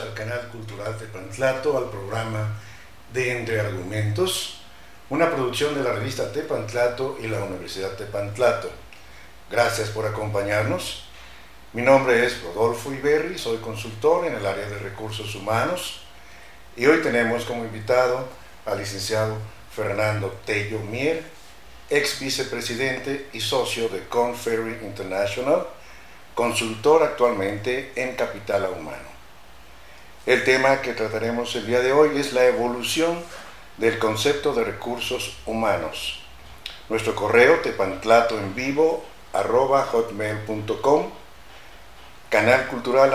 al canal cultural Tepantlato, al programa de Entre Argumentos, una producción de la revista Tepantlato y la Universidad Tepantlato. Gracias por acompañarnos. Mi nombre es Rodolfo Iberri, soy consultor en el área de recursos humanos y hoy tenemos como invitado al licenciado Fernando Tello Mier, ex vicepresidente y socio de Korn Ferry International, consultor actualmente en capital humano. El tema que trataremos el día de hoy es la evolución del concepto de recursos humanos. Nuestro correo tepantlatoenvivo@hotmail.com, canal cultural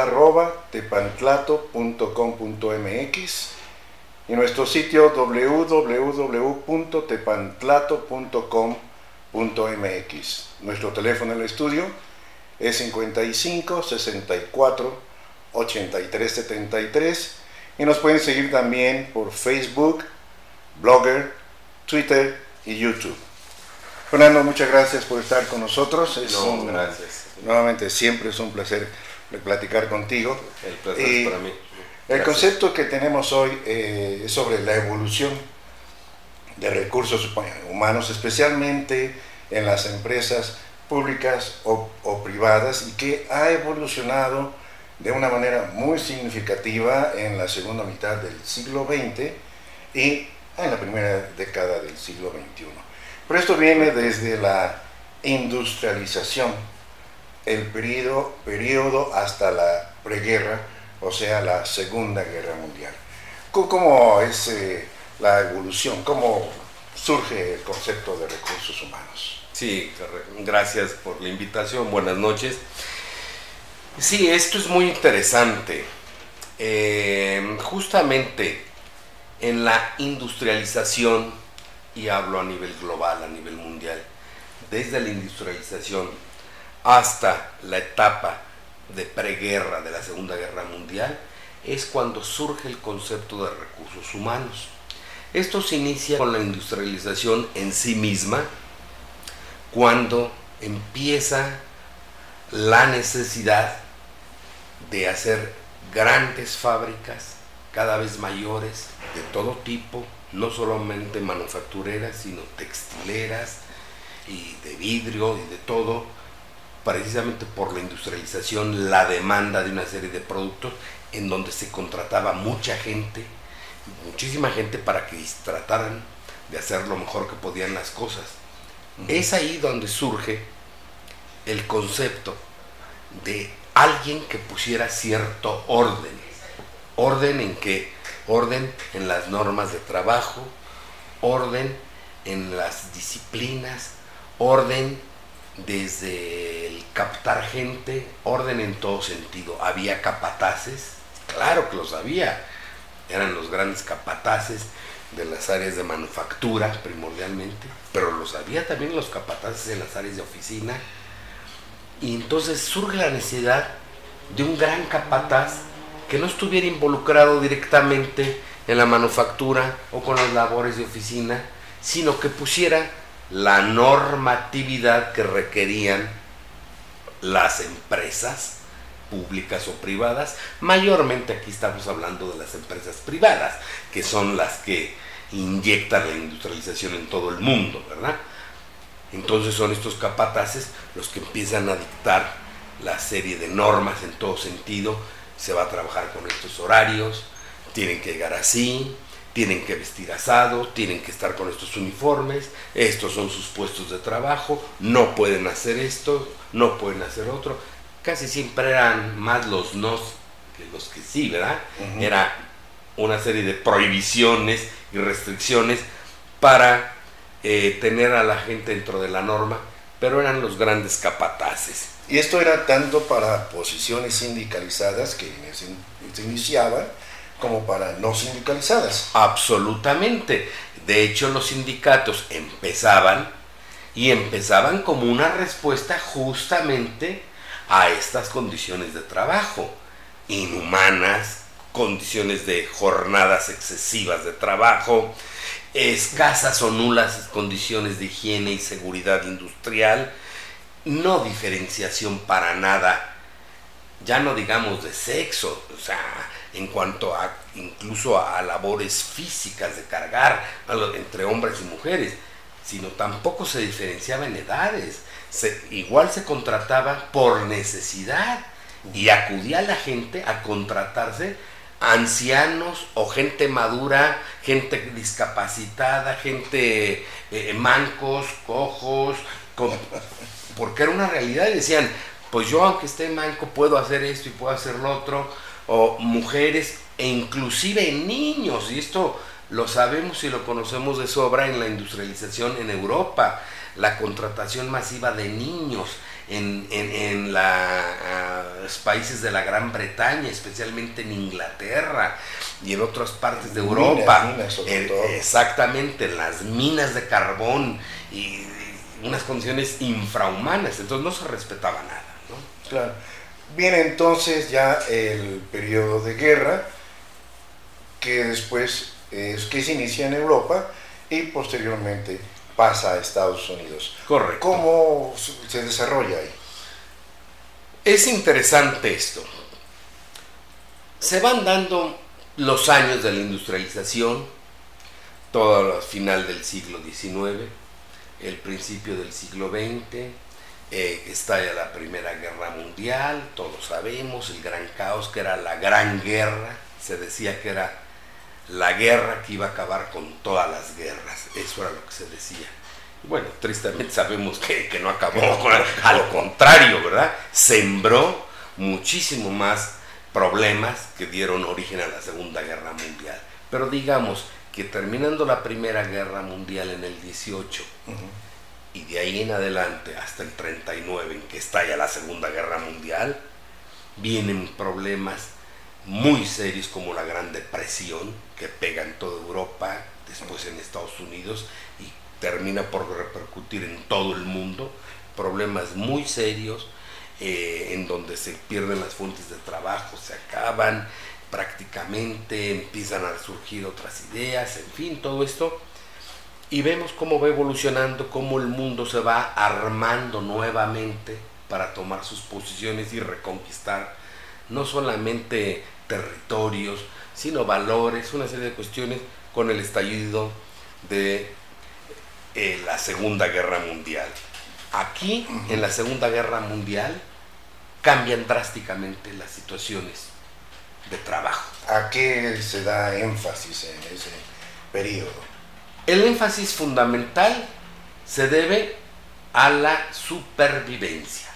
@tepantlato.com.mx y nuestro sitio www.tepantlato.com.mx. Nuestro teléfono en el estudio es 55 64 83 73 y nos pueden seguir también por Facebook, Blogger, Twitter y YouTube. Fernando, muchas gracias por estar con nosotros. Gracias. Nuevamente, siempre es un placer platicar contigo. El placer es para mí. El concepto que tenemos hoy es sobre la evolución de recursos humanos, especialmente en las empresas públicas o privadas, y que ha evolucionado de una manera muy significativa en la segunda mitad del siglo XX y en la primera década del siglo XXI. Pero esto viene desde la industrialización, el periodo hasta la preguerra, o sea, la Segunda Guerra Mundial. ¿Cómo es la evolución? ¿Cómo surge el concepto de recursos humanos? Sí, gracias por la invitación. Buenas noches. Sí, esto es muy interesante. Justamente en la industrialización, y hablo a nivel global, a nivel mundial, desde la industrialización hasta la etapa de preguerra de la Segunda Guerra Mundial, es cuando surge el concepto de recursos humanos. Esto se inicia con la industrialización en sí misma, cuando empieza la necesidad de hacer grandes fábricas cada vez mayores de todo tipo, no solamente manufactureras, sino textileras y de vidrio y de todo, precisamente por la industrialización, la demanda de una serie de productos en donde se contrataba mucha gente, muchísima gente, para que trataran de hacer lo mejor que podían las cosas. Es ahí donde surge el concepto de alguien que pusiera cierto orden. ¿Orden en qué? Orden en las normas de trabajo, orden en las disciplinas, orden desde el captar gente, orden en todo sentido. Había capataces, claro que los había, eran los grandes capataces de las áreas de manufactura primordialmente, pero los había también los capataces en las áreas de oficina, y entonces surge la necesidad de un gran capataz que no estuviera involucrado directamente en la manufactura o con las labores de oficina, sino que pusiera la normatividad que requerían las empresas públicas o privadas. Mayormente aquí estamos hablando de las empresas privadas, que son las que inyectan la industrialización en todo el mundo, ¿verdad? Entonces son estos capataces los que empiezan a dictar la serie de normas en todo sentido. Se va a trabajar con estos horarios, tienen que llegar así, tienen que vestir asado, tienen que estar con estos uniformes, estos son sus puestos de trabajo, no pueden hacer esto, no pueden hacer otro. Casi siempre eran más los nos que los que sí, ¿verdad? Era una serie de prohibiciones y restricciones para tener a la gente dentro de la norma, pero eran los grandes capataces. Y esto era tanto para posiciones sindicalizadas que se iniciaban, como para no sindicalizadas. Absolutamente. De hecho, los sindicatos empezaban como una respuesta justamente a estas condiciones de trabajo inhumanas, condiciones de jornadas excesivas de trabajo, escasas o nulas condiciones de higiene y seguridad industrial, no diferenciación para nada, ya no digamos de sexo, o sea, en cuanto a incluso a labores físicas de cargar entre hombres y mujeres, sino tampoco se diferenciaba en edades. Igual se contrataba por necesidad y acudía la gente a contratarse, ancianos o gente madura, gente discapacitada, gente mancos, cojos, porque era una realidad y decían, pues yo aunque esté manco puedo hacer esto y puedo hacer lo otro, o mujeres e inclusive niños, y esto lo sabemos y lo conocemos de sobra en la industrialización en Europa, la contratación masiva de niños en los países de la Gran Bretaña, especialmente en Inglaterra y en otras partes de Europa, exactamente, en las minas de carbón y unas condiciones infrahumanas, entonces no se respetaba nada, ¿no? Claro. Viene entonces ya el periodo de guerra, que después que se inicia en Europa y posteriormente pasa a Estados Unidos. Correcto. ¿Cómo se desarrolla ahí? Es interesante esto. Se van dando los años de la industrialización, todo el final del siglo XIX, el principio del siglo XX, estalla la Primera Guerra Mundial, todos sabemos, el gran caos que era la Gran Guerra, se decía que era la guerra que iba a acabar con todas las guerras, eso era lo que se decía. Bueno, tristemente sabemos que no acabó, al contrario, ¿verdad? Sembró muchísimo más problemas que dieron origen a la Segunda Guerra Mundial. Pero digamos que terminando la Primera Guerra Mundial en el 18, y de ahí en adelante hasta el 39, en que estalla la Segunda Guerra Mundial, vienen problemas muy serios como la Gran Depresión, que pega en toda Europa, después en Estados Unidos, y termina por repercutir en todo el mundo, problemas muy serios, en donde se pierden las fuentes de trabajo, se acaban prácticamente, empiezan a surgir otras ideas, en fin, todo esto, y vemos cómo va evolucionando, cómo el mundo se va armando nuevamente para tomar sus posiciones y reconquistar no solamente territorios, sino valores, una serie de cuestiones con el estallido de la Segunda Guerra Mundial. Aquí, en la Segunda Guerra Mundial, cambian drásticamente las situaciones de trabajo. ¿A qué se da énfasis en ese periodo? El énfasis fundamental se debe a la supervivencia.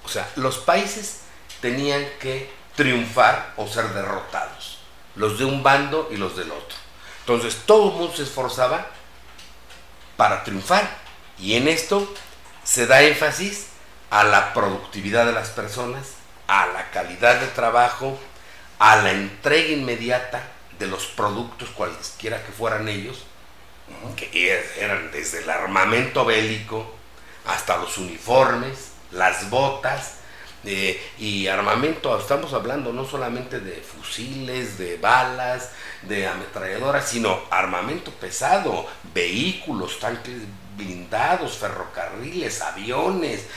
O sea, los países tenían que triunfar o ser derrotados, los de un bando y los del otro. Entonces todo el mundo se esforzaba para triunfar, y en esto se da énfasis a la productividad de las personas, a la calidad de trabajo, a la entrega inmediata de los productos, cualesquiera que fueran ellos, que eran desde el armamento bélico hasta los uniformes, las botas, y armamento, estamos hablando no solamente de fusiles, de balas, de ametralladoras, sino armamento pesado, vehículos, tanques blindados, ferrocarriles, aviones,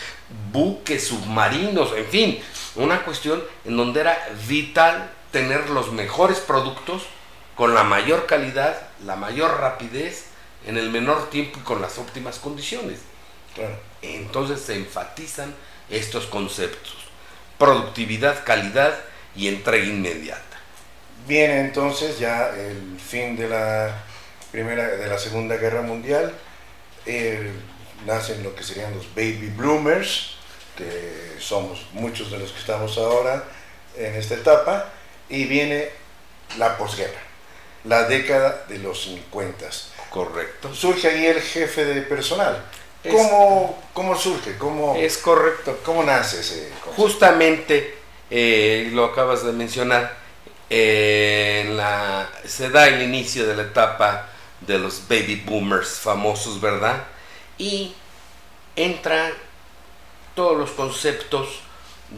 buques, submarinos, en fin, una cuestión en donde era vital tener los mejores productos con la mayor calidad, la mayor rapidez, en el menor tiempo y con las óptimas condiciones. Claro. Entonces se enfatizan estos conceptos: productividad, calidad y entrega inmediata. Viene entonces ya el fin de la Segunda Guerra Mundial, nacen lo que serían los baby boomers, que somos muchos de los que estamos ahora en esta etapa, y viene la posguerra, la década de los 50. Correcto. Surge ahí el jefe de personal. ¿Cómo surge? Es correcto. ¿Cómo nace ese concepto? Justamente, lo acabas de mencionar, se da el inicio de la etapa de los baby boomers famosos, ¿verdad? Y entran todos los conceptos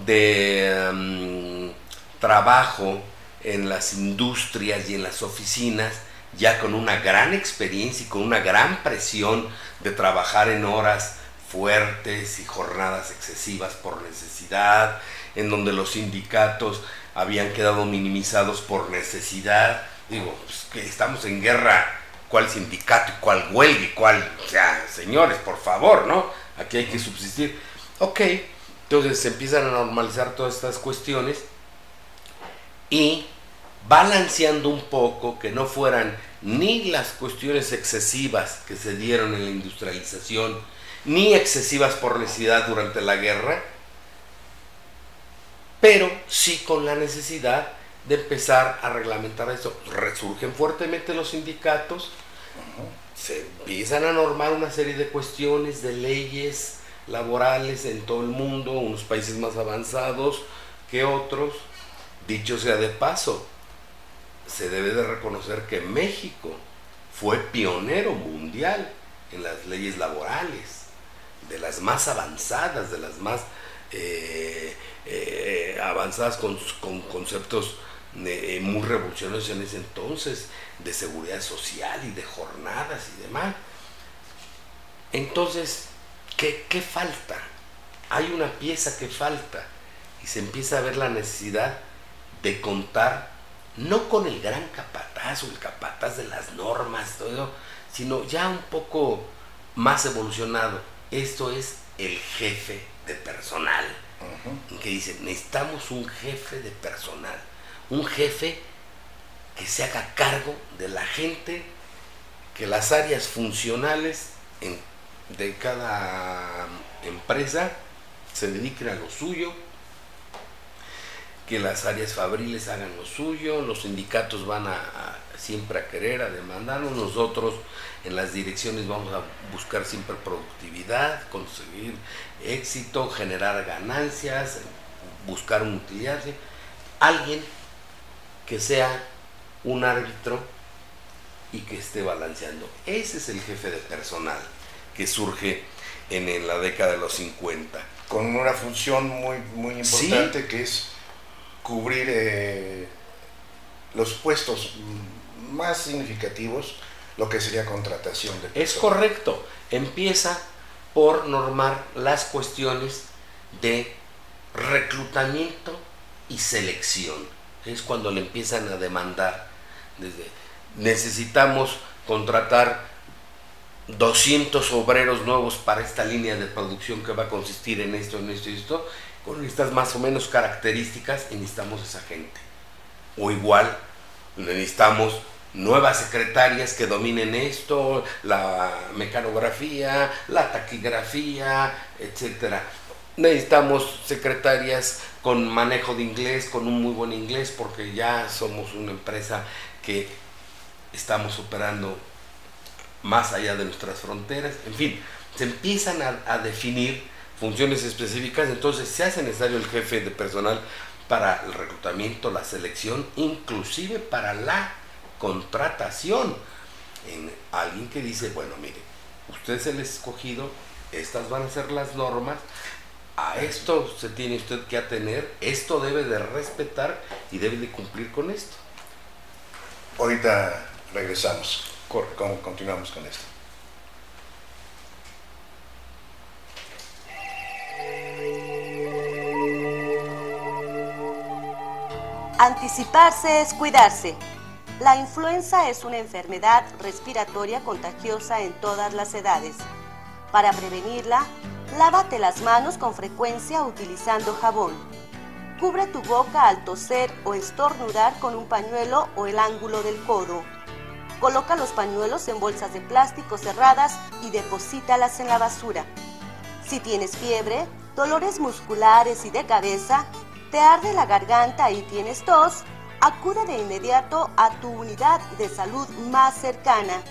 de trabajo en las industrias y en las oficinas, ya con una gran experiencia y con una gran presión de trabajar en horas fuertes y jornadas excesivas por necesidad, en donde los sindicatos habían quedado minimizados por necesidad. Digo, pues que estamos en guerra, ¿cuál sindicato y cuál huelga y cuál? O sea, señores, por favor, ¿no? Aquí hay que subsistir. Ok, entonces se empiezan a normalizar todas estas cuestiones y balanceando un poco que no fueran ni las cuestiones excesivas que se dieron en la industrialización, ni excesivas por necesidad durante la guerra, pero sí con la necesidad de empezar a reglamentar eso. Resurgen fuertemente los sindicatos, se empiezan a normar una serie de cuestiones, de leyes laborales en todo el mundo, unos países más avanzados que otros. Dicho sea de paso, se debe de reconocer que México fue pionero mundial en las leyes laborales, de las más avanzadas, de las más avanzadas con conceptos muy revolucionarios en ese entonces, de seguridad social y de jornadas y demás. Entonces, ¿qué falta? Hay una pieza que falta y se empieza a ver la necesidad de contar no con el gran capataz o el capataz de las normas, todo, sino ya un poco más evolucionado. Esto es el jefe de personal, que dice, necesitamos un jefe de personal, un jefe que se haga cargo de la gente, que las áreas funcionales de cada empresa se dediquen a lo suyo, que las áreas fabriles hagan lo suyo, los sindicatos van siempre a querer, a demandarnos, nosotros en las direcciones vamos a buscar siempre productividad, conseguir éxito, generar ganancias, buscar un utilidad, alguien que sea un árbitro y que esté balanceando. Ese es el jefe de personal que surge en la década de los 50. Con una función muy importante, ¿sí?, que es cubrir los puestos más significativos, lo que sería contratación de personas. Es correcto. Empieza por normar las cuestiones de reclutamiento y selección. Es cuando le empiezan a demandar. Necesitamos contratar 200 obreros nuevos para esta línea de producción que va a consistir en esto, en esto y esto. Con estas más o menos características, y necesitamos esa gente. O igual, necesitamos nuevas secretarias que dominen esto, la mecanografía, la taquigrafía, etc. Necesitamos secretarias con manejo de inglés, con un muy buen inglés, porque ya somos una empresa que estamos operando más allá de nuestras fronteras. En fin, se empiezan a definir funciones específicas, entonces se hace necesario el jefe de personal para el reclutamiento, la selección, inclusive para la contratación. En alguien que dice, bueno, mire, usted es el escogido, estas van a ser las normas, a esto se tiene usted que atener, esto debe de respetar y debe de cumplir con esto. Ahorita regresamos, continuamos con esto. Anticiparse es cuidarse. La influenza es una enfermedad respiratoria contagiosa en todas las edades. Para prevenirla, lávate las manos con frecuencia utilizando jabón. Cubre tu boca al toser o estornudar con un pañuelo o el ángulo del codo. Coloca los pañuelos en bolsas de plástico cerradas y deposítalas en la basura. Si tienes fiebre, dolores musculares y de cabeza, te arde la garganta y tienes tos, acude de inmediato a tu unidad de salud más cercana.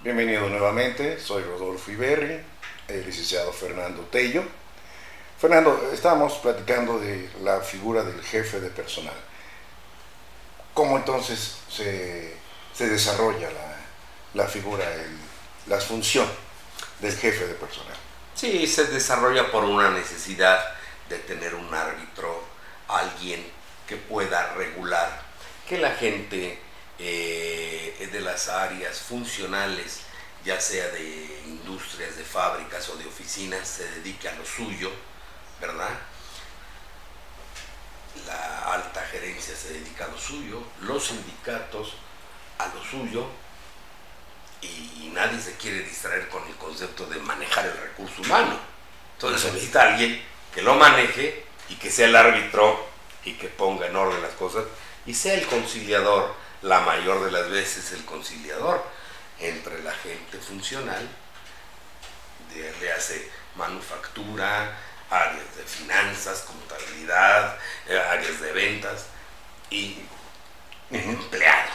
Bienvenido nuevamente, soy Rodolfo Iberri, el licenciado Fernando Tello. Fernando, estábamos platicando de la figura del jefe de personal. ¿Cómo entonces se desarrolla la figura, la función del jefe de personal? Sí, se desarrolla por una necesidad de tener un árbitro, alguien que pueda regular, que la gente de las áreas funcionales, ya sea de industrias, de fábricas o de oficinas, se dedique a lo suyo, ¿verdad? La alta gerencia se dedica a lo suyo, los sindicatos a lo suyo, y nadie se quiere distraer con el concepto de manejar el recurso humano. Entonces se necesita alguien que lo maneje y que sea el árbitro y que ponga en orden las cosas y sea el conciliador, la mayor de las veces el conciliador entre la gente funcional, le hace manufactura, áreas de finanzas, contabilidad, áreas de ventas y el empleado,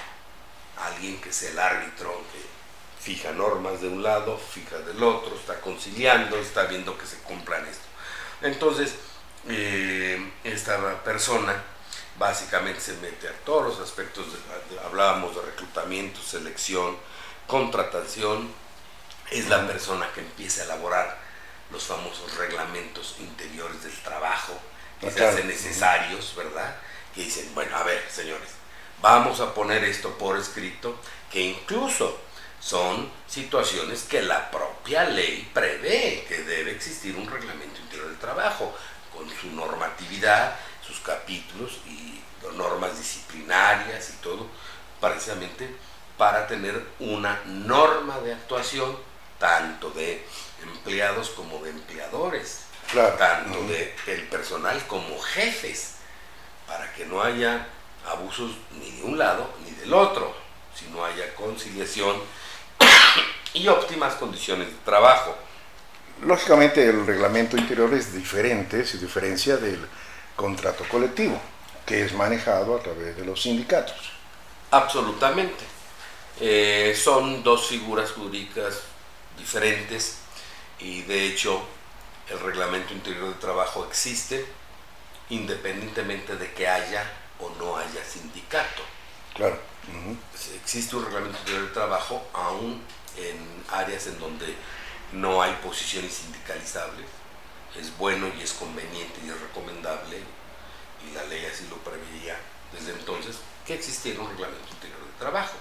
alguien que sea el árbitro, que fija normas de un lado, fija del otro, está conciliando, está viendo que se cumplan esto. Entonces, esta persona básicamente se mete a todos los aspectos, hablábamos de reclutamiento, selección, contratación, es la persona que empieza a elaborar los famosos reglamentos interiores del trabajo, que se hacen necesarios, ¿verdad? Que dicen, bueno, a ver, señores, vamos a poner esto por escrito, que incluso son situaciones que la propia ley prevé, que debe existir un reglamento interior del trabajo, con su normatividad, sus capítulos y normas disciplinarias y todo, precisamente para tener una norma de actuación, tanto de empleados como de empleadores, claro, tanto del personal como jefes, para que no haya abusos ni de un lado ni del otro, sino haya conciliación y óptimas condiciones de trabajo. Lógicamente el reglamento interior es diferente, se diferencia del contrato colectivo, que es manejado a través de los sindicatos. Absolutamente. Son dos figuras jurídicas diferentes y de hecho el reglamento interior de trabajo existe independientemente de que haya o no haya sindicato. Claro. Existe un reglamento interior de trabajo aún en áreas en donde no hay posiciones sindicalizables. Es bueno y es conveniente y es recomendable, y la ley así lo preveía desde entonces, que existiera un reglamento interior de trabajo.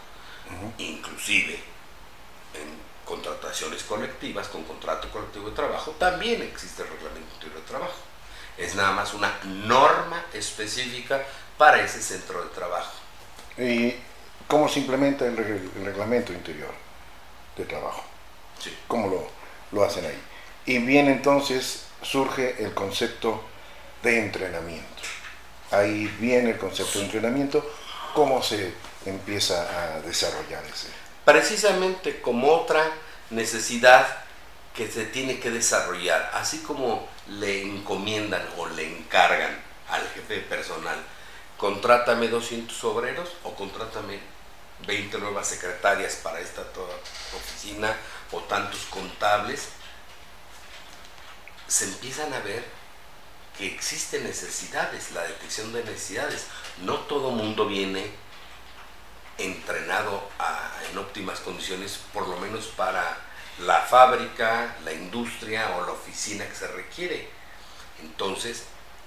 Inclusive en contrataciones colectivas, con contrato colectivo de trabajo, también existe el reglamento interior de trabajo. Es nada más una norma específica para ese centro de trabajo. ¿Y cómo se implementa el reglamento interior de trabajo? Sí. ¿Cómo lo hacen ahí? Y bien, entonces surge el concepto de entrenamiento. Ahí viene el concepto de entrenamiento. ¿Cómo se empieza a desarrollar ese? Precisamente como otra necesidad que se tiene que desarrollar, así como le encomiendan o le encargan al jefe de personal, contrátame 200 obreros o contrátame 20 nuevas secretarias para esta toda oficina o tantos contables, se empiezan a ver que existen necesidades, la detección de necesidades. No todo mundo viene entrenado en óptimas condiciones, por lo menos para la fábrica, la industria o la oficina que se requiere. Entonces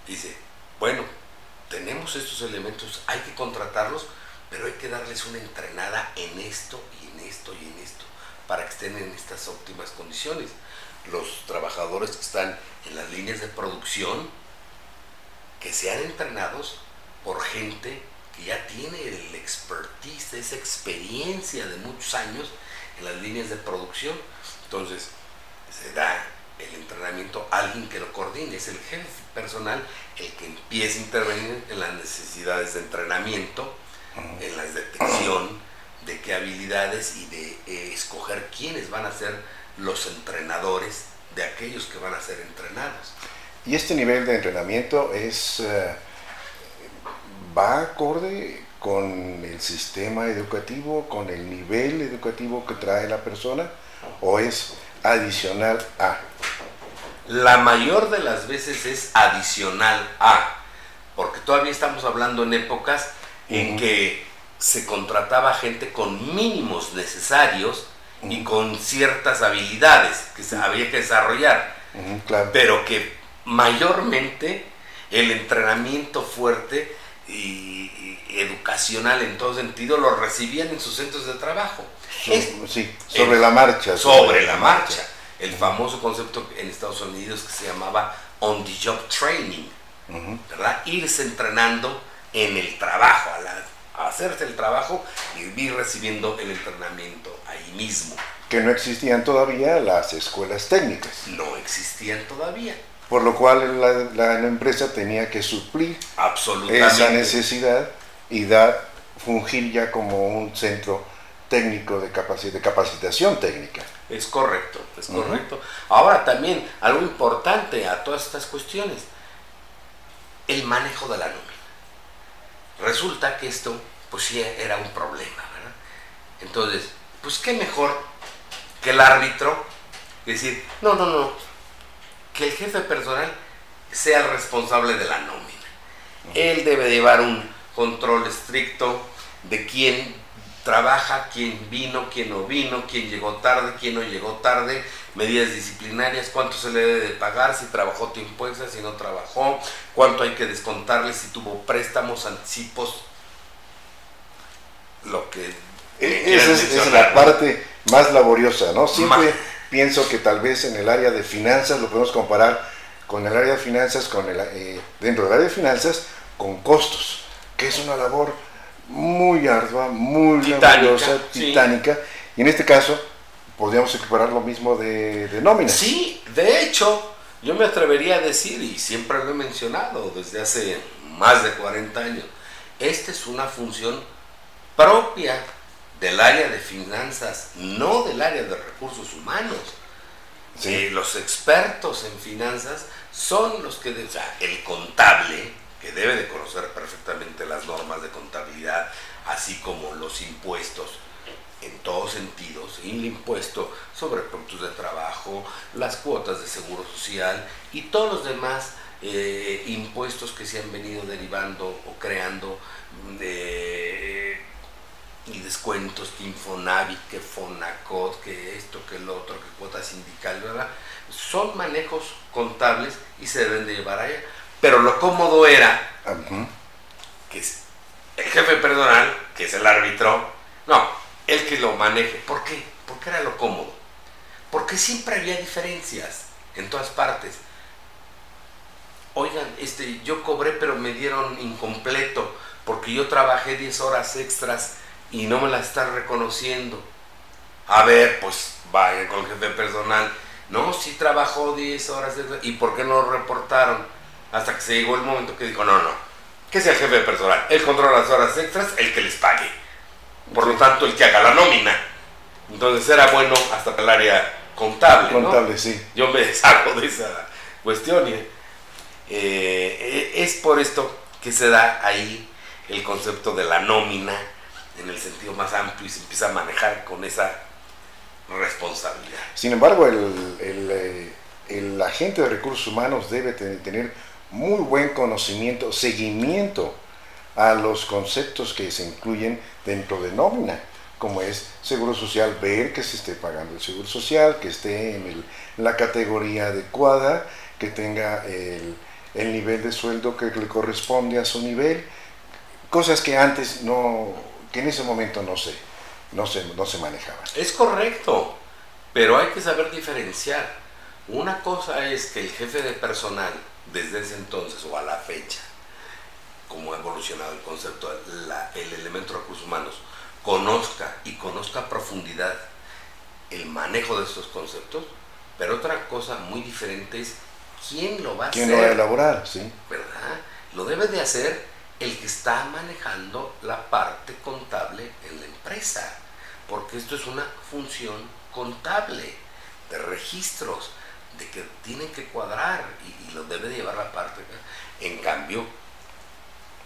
dice, bueno, tenemos estos elementos, hay que contratarlos, pero hay que darles una entrenada en esto y en esto y en esto, para que estén en estas óptimas condiciones. Los trabajadores que están en las líneas de producción, que sean entrenados por gente que ya tiene el expertise, esa experiencia de muchos años en las líneas de producción. Entonces se da el entrenamiento a alguien que lo coordine, es el jefe personal el que empieza a intervenir en las necesidades de entrenamiento, en la detección de qué habilidades y de escoger quiénes van a ser los entrenadores de aquellos que van a ser entrenados. Y este nivel de entrenamiento va acorde con el sistema educativo, con el nivel educativo que trae la persona, o es adicional a? La mayor de las veces es adicional a, porque todavía estamos hablando en épocas en que se contrataba gente con mínimos necesarios y con ciertas habilidades que se había que desarrollar, Claro. pero que mayormente el entrenamiento fuerte y educacional en todo sentido lo recibían en sus centros de trabajo. Sobre la marcha. Sobre la marcha. El famoso concepto en Estados Unidos que se llamaba on the job training, ¿verdad? Irse entrenando en el trabajo, a hacerse el trabajo y ir recibiendo el entrenamiento ahí mismo. Que no existían todavía las escuelas técnicas. No existían todavía. Por lo cual la empresa tenía que suplir esa necesidad y fungir ya como un centro técnico de capacitación técnica. Es correcto, es correcto. Ahora también, algo importante a todas estas cuestiones, el manejo de la nómina. Resulta que esto, pues sí, era un problema, ¿verdad? Entonces, pues qué mejor que el árbitro decir, no, que el jefe personal sea el responsable de la nómina. Él debe llevar un control estricto de quién trabaja, quién vino, quién no vino, quién llegó tarde, quién no llegó tarde, medidas disciplinarias, cuánto se le debe de pagar, si trabajó tiempo extra, si no trabajó, cuánto hay que descontarle, si tuvo préstamos, anticipos, lo que... Esa es la parte más laboriosa, ¿no? Siempre pienso que tal vez en el área de finanzas lo podemos comparar con el área de finanzas, dentro del área de finanzas, con costos, que es una labor muy ardua, muy laboriosa, titánica, y en este caso podríamos equiparar lo mismo de nóminas. Sí, de hecho, yo me atrevería a decir, y siempre lo he mencionado desde hace más de 40 años, esta es una función propia del área de finanzas, no del área de recursos humanos. Sí. Los expertos en finanzas son los que, o sea, el contable, que debe de conocer perfectamente las normas de contabilidad, así como los impuestos en todos sentidos, el impuesto sobre productos de trabajo, las cuotas de seguro social y todos los demás impuestos que se han venido derivando o creando y descuentos, que Infonavit, que Fonacot, que esto, que el otro, que cuota sindical, ¿verdad? Son manejos contables y se deben de llevar allá. Pero lo cómodo era que el jefe personal, que es el árbitro, no, el que lo maneje. ¿Por qué? Porque era lo cómodo. Porque siempre había diferencias en todas partes. Oigan, yo cobré pero me dieron incompleto porque yo trabajé 10 horas extras y no me las están reconociendo. A ver, pues vaya con el jefe personal. No, sí trabajó 10 horas extras. ¿Y por qué no lo reportaron? Hasta que se llegó el momento que dijo, no, que sea el jefe personal. Él controla las horas extras, el que les pague. Por lo tanto, el que haga la nómina. Entonces era bueno hasta para el área contable, ¿no? Sí. Yo me deshago de esa cuestión. Es por esto que se da ahí el concepto de la nómina en el sentido más amplio y se empieza a manejar con esa responsabilidad. Sin embargo, el agente de recursos humanos debe tener muy buen conocimiento, seguimiento a los conceptos que se incluyen dentro de nómina, como es seguro social, ver que se esté pagando el seguro social, que esté en la categoría adecuada, que tenga el nivel de sueldo que le corresponde a su nivel, cosas que antes que en ese momento no se manejaban. Es correcto, pero hay que saber diferenciar. Una cosa es que el jefe de personal, desde ese entonces o a la fecha, como ha evolucionado el concepto, el elemento de recursos humanos, conozca a profundidad el manejo de estos conceptos, pero otra cosa muy diferente es quién lo va a hacer. ¿Quién lo va a elaborar? Sí. ¿Verdad? Lo debe de hacer el que está manejando la parte contable en la empresa, porque esto es una función contable, de registros, de que tienen que cuadrar y lo debe de llevar la parte. En cambio,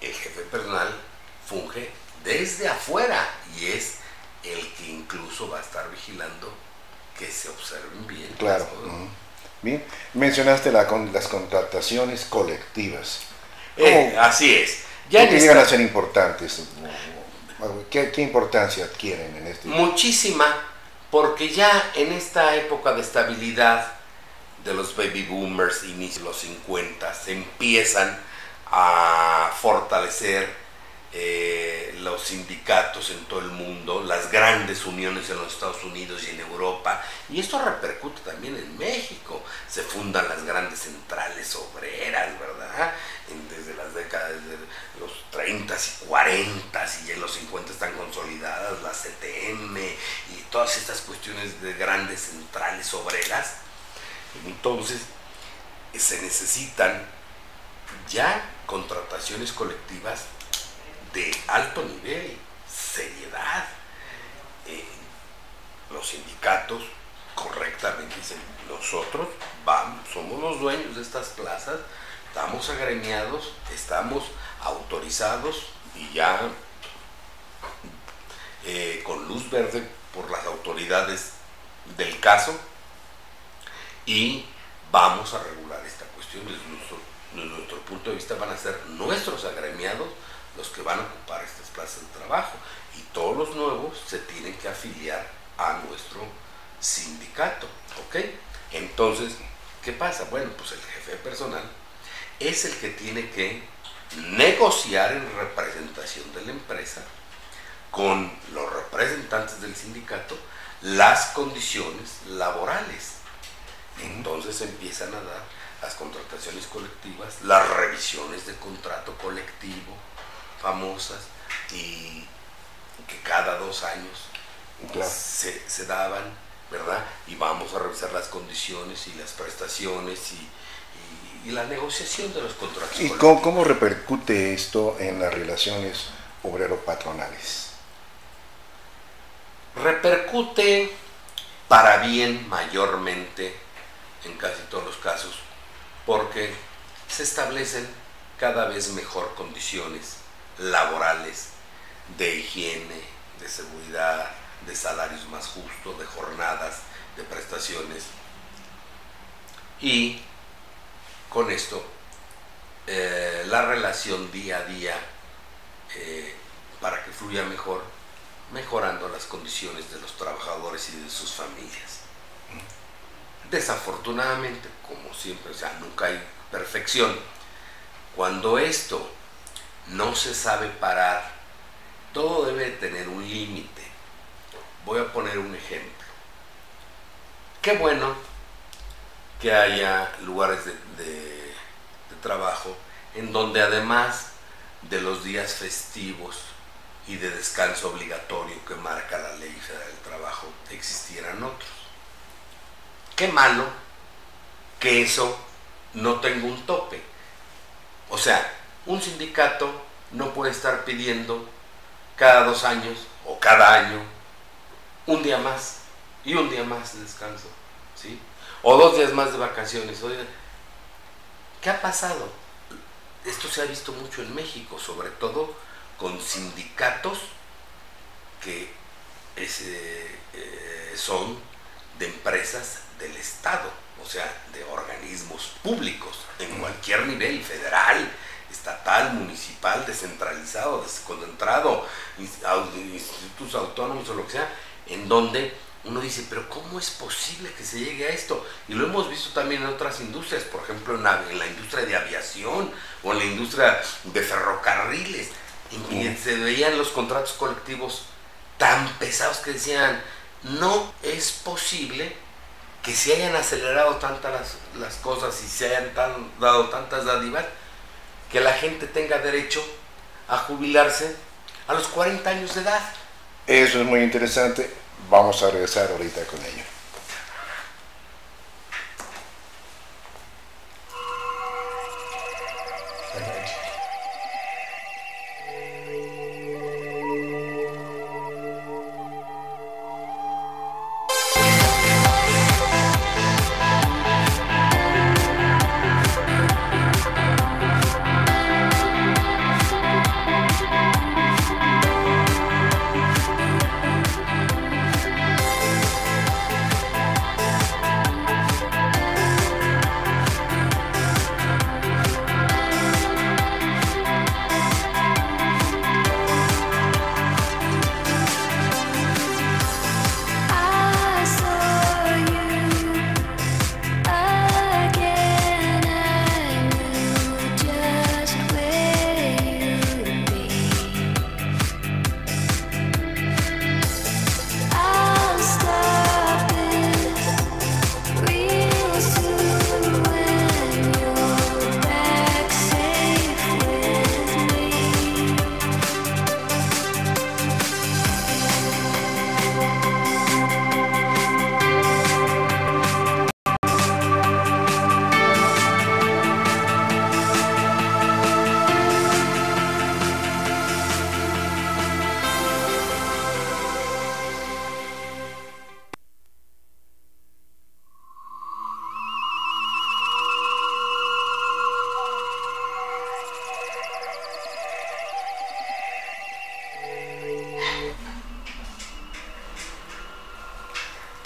el jefe personal funge desde afuera y es el que incluso va a estar vigilando que se observen bien. Claro. Bien, mencionaste las contrataciones colectivas. Así es. Ya ¿por qué llegan a ser importantes? ¿Qué importancia adquieren en este? Muchísima, porque ya en esta época de estabilidad de los baby boomers, inicio de los 50, se empiezan a fortalecer los sindicatos en todo el mundo, las grandes uniones en los Estados Unidos y en Europa, y esto repercute también en México. Se fundan las grandes centrales obreras, ¿verdad? Desde las décadas de los 30 y 40 y en los 50 están consolidadas las CTM y todas estas cuestiones de grandes centrales obreras. Entonces se necesitan ya contrataciones colectivas de alto nivel, seriedad. Los sindicatos correctamente dicen, nosotros somos los dueños de estas plazas, estamos agremiados, estamos autorizados y ya con luz verde por las autoridades del caso, y vamos a regular esta cuestión. Desde nuestro punto de vista van a ser nuestros agremiados los que van a ocupar estas plazas de trabajo, y todos los nuevos se tienen que afiliar a nuestro sindicato, ¿ok? Entonces, ¿qué pasa? Bueno, pues el jefe de personal es el que tiene que negociar en representación de la empresa con los representantes del sindicato las condiciones laborales. Entonces empiezan a dar las contrataciones colectivas, las revisiones de contrato colectivo famosas, y que cada 2 años claro, se daban, ¿verdad? Y vamos a revisar las condiciones y las prestaciones y la negociación de los contratos. ¿Y cómo repercute esto en las relaciones obrero-patronales? Repercute para bien mayormente en casi todos los casos, porque se establecen cada vez mejor condiciones laborales, de higiene, de seguridad, de salarios más justos, de jornadas, de prestaciones, y con esto la relación día a día, para que fluya mejor, mejorando las condiciones de los trabajadores y de sus familias. Desafortunadamente, como siempre, o sea, nunca hay perfección. Cuando esto no se sabe parar, todo debe tener un límite. Voy a poner un ejemplo. Qué bueno que haya lugares de trabajo en donde, además de los días festivos y de descanso obligatorio que marca la Ley Federal del Trabajo, existieran otros. Qué malo que eso no tenga un tope. O sea, un sindicato no puede estar pidiendo cada 2 años o cada año un día más y un día más de descanso, ¿sí? O 2 días más de vacaciones. Oye, ¿qué ha pasado? Esto se ha visto mucho en México, sobre todo con sindicatos que son de empresas del Estado, o sea, de organismos públicos, en cualquier nivel, federal, estatal, municipal, descentralizado, desconcentrado, institutos autónomos o lo que sea, en donde uno dice, pero ¿cómo es posible que se llegue a esto? Y lo hemos visto también en otras industrias, por ejemplo en la industria de aviación o en la industria de ferrocarriles, en que se veían los contratos colectivos tan pesados que decían, no es posible que se hayan acelerado tantas las cosas y se hayan dado tantas dádivas, que la gente tenga derecho a jubilarse a los 40 años de edad. Eso es muy interesante. Vamos a regresar ahorita con ello.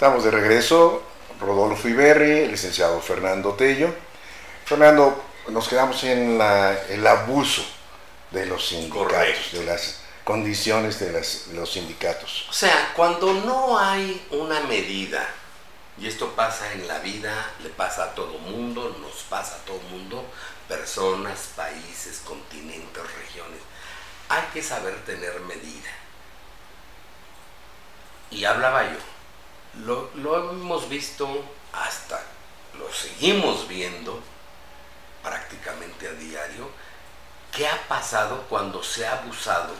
Estamos de regreso, Rodolfo Iberri, el licenciado Fernando Tello. Fernando, nos quedamos en el abuso de los sindicatos, correcto, de las condiciones de los sindicatos. O sea, cuando no hay una medida, y esto pasa en la vida, le pasa a todo mundo, nos pasa a todo mundo, personas, países, continentes, regiones, hay que saber tener medida. Y hablaba yo, lo hemos visto hasta, lo seguimos viendo prácticamente a diario, qué ha pasado cuando se ha abusado